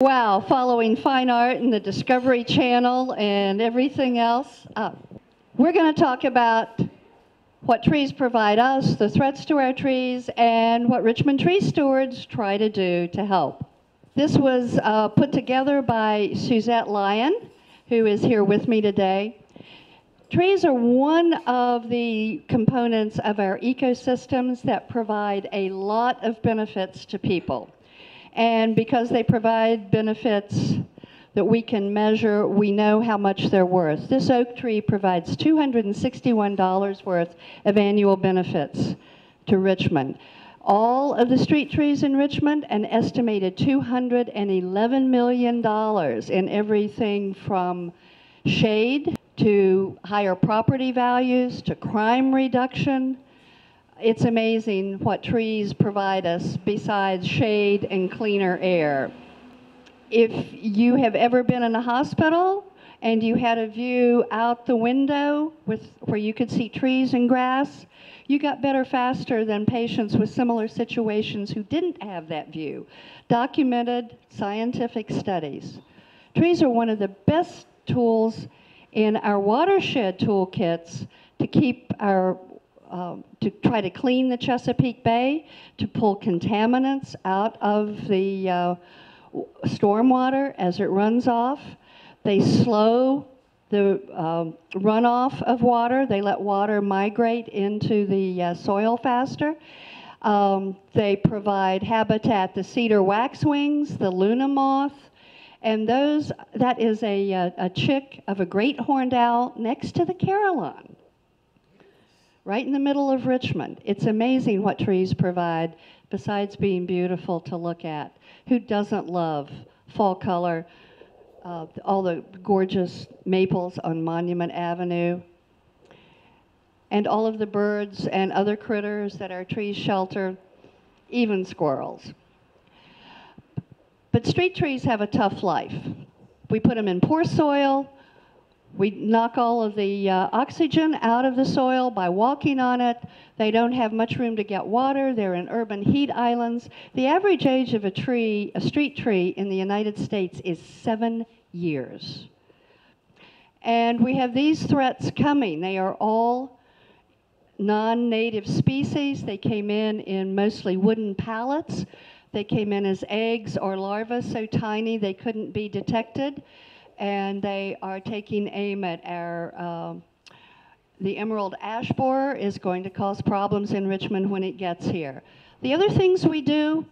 Wow, following fine art and the Discovery Channel and everything else. We're going to talk about what trees provide us, the threats to our trees, and what Richmond Tree Stewards try to do to help. This was put together by Suzette Lyon, who is here with me today. Trees are one of the components of our ecosystems that provide a lot of benefits to people. And because they provide benefits that we can measure, we know how much they're worth. This oak tree provides $261 worth of annual benefits to Richmond. All of the street trees in Richmond, an estimated $211 million in everything from shade to higher property values to crime reduction. It's amazing what trees provide us besides shade and cleaner air. If you have ever been in a hospital and you had a view out the window where you could see trees and grass, you got better faster than patients with similar situations who didn't have that view. Documented scientific studies. Trees are one of the best tools in our watershed toolkits to keep our to try to clean the Chesapeake Bay, to pull contaminants out of the stormwater as it runs off. They slow the runoff of water. They let water migrate into the soil faster. They provide habitat, the cedar waxwings, the Luna moth, and that is a chick of a great horned owl next to the carillon, right in the middle of Richmond. It's amazing what trees provide besides being beautiful to look at. Who doesn't love fall color, all the gorgeous maples on Monument Avenue, and all of the birds and other critters that our trees shelter, even squirrels. But street trees have a tough life. We put them in poor soil. We knock all of the oxygen out of the soil by walking on it. They don't have much room to get water. They're in urban heat islands. The average age of a street tree in the United States is 7 years. And we have these threats coming. They are all non-native species. They came in mostly wooden pallets. They came in as eggs or larvae so tiny they couldn't be detected. And they are taking aim at the emerald ash borer is going to cause problems in Richmond when it gets here. The other things we do,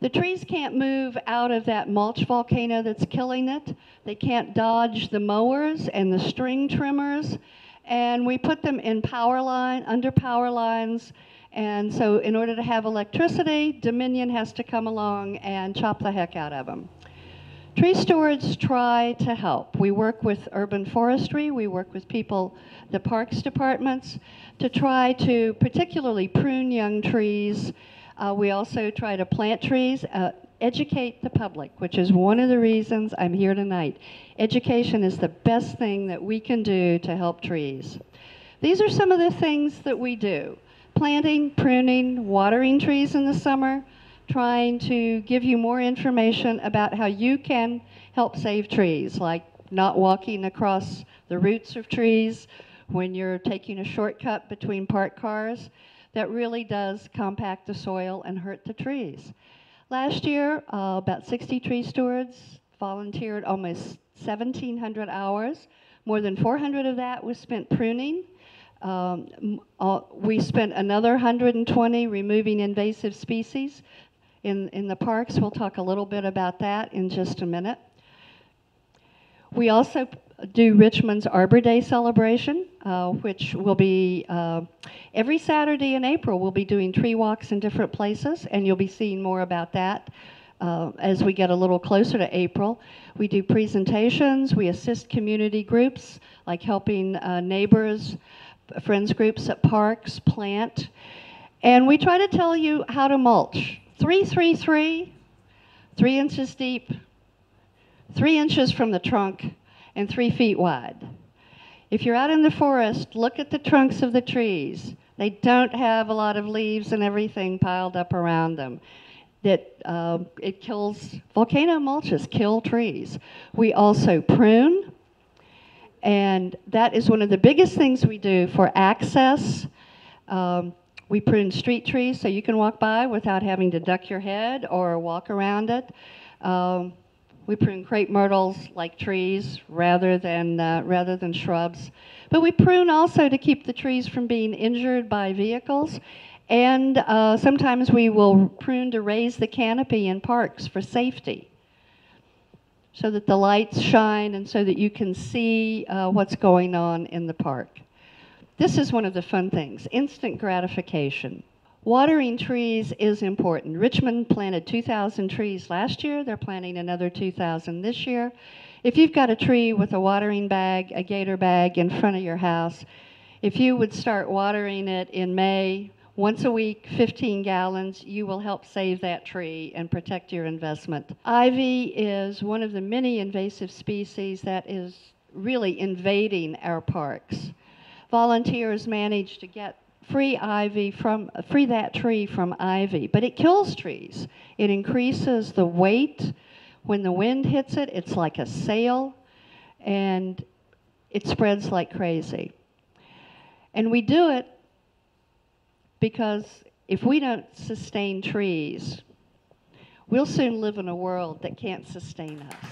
the trees can't move out of that mulch volcano that's killing it. They can't dodge the mowers and the string trimmers. And we put them in under power lines. And so in order to have electricity, Dominion has to come along and chop the heck out of them. Tree stewards try to help. We work with urban forestry, we work with people, the parks departments, to try to particularly prune young trees. We also try to plant trees, educate the public, which is one of the reasons I'm here tonight. Education is the best thing that we can do to help trees. These are some of the things that we do. Planting, pruning, watering trees in the summer, trying to give you more information about how you can help save trees, like not walking across the roots of trees when you're taking a shortcut between parked cars. That really does compact the soil and hurt the trees. Last year, about 60 tree stewards volunteered almost 1,700 hours. More than 400 of that was spent pruning. We spent another 120 removing invasive species in the parks. We'll talk a little bit about that in just a minute. We also do Richmond's Arbor Day celebration, which will be every Saturday in April. We'll be doing tree walks in different places, and you'll be seeing more about that as we get a little closer to April. We do presentations. We assist community groups, like helping neighbors, friends groups at parks, plant. And we try to tell you how to mulch. 3-3-3, 3 inches deep, 3 inches from the trunk, and 3 feet wide. If you're out in the forest, look at the trunks of the trees. They don't have a lot of leaves and everything piled up around them. that it kills, volcano mulches kill trees. We also prune, and that is one of the biggest things we do for access. We prune street trees so you can walk by without having to duck your head or walk around it. We prune crepe myrtles like trees rather than shrubs. But we prune also to keep the trees from being injured by vehicles. And sometimes we will prune to raise the canopy in parks for safety, so that the lights shine and so that you can see what's going on in the park. This is one of the fun things, instant gratification. Watering trees is important. Richmond planted 2,000 trees last year. They're planting another 2,000 this year. If you've got a tree with a watering bag, a gator bag in front of your house, if you would start watering it in May, once a week, 15 gallons, you will help save that tree and protect your investment. Ivy is one of the many invasive species that is really invading our parks. Volunteers manage to get free that tree from ivy, but it kills trees. It increases the weight. When the wind hits it, it's like a sail, and it spreads like crazy. And we do it because if we don't sustain trees, we'll soon live in a world that can't sustain us.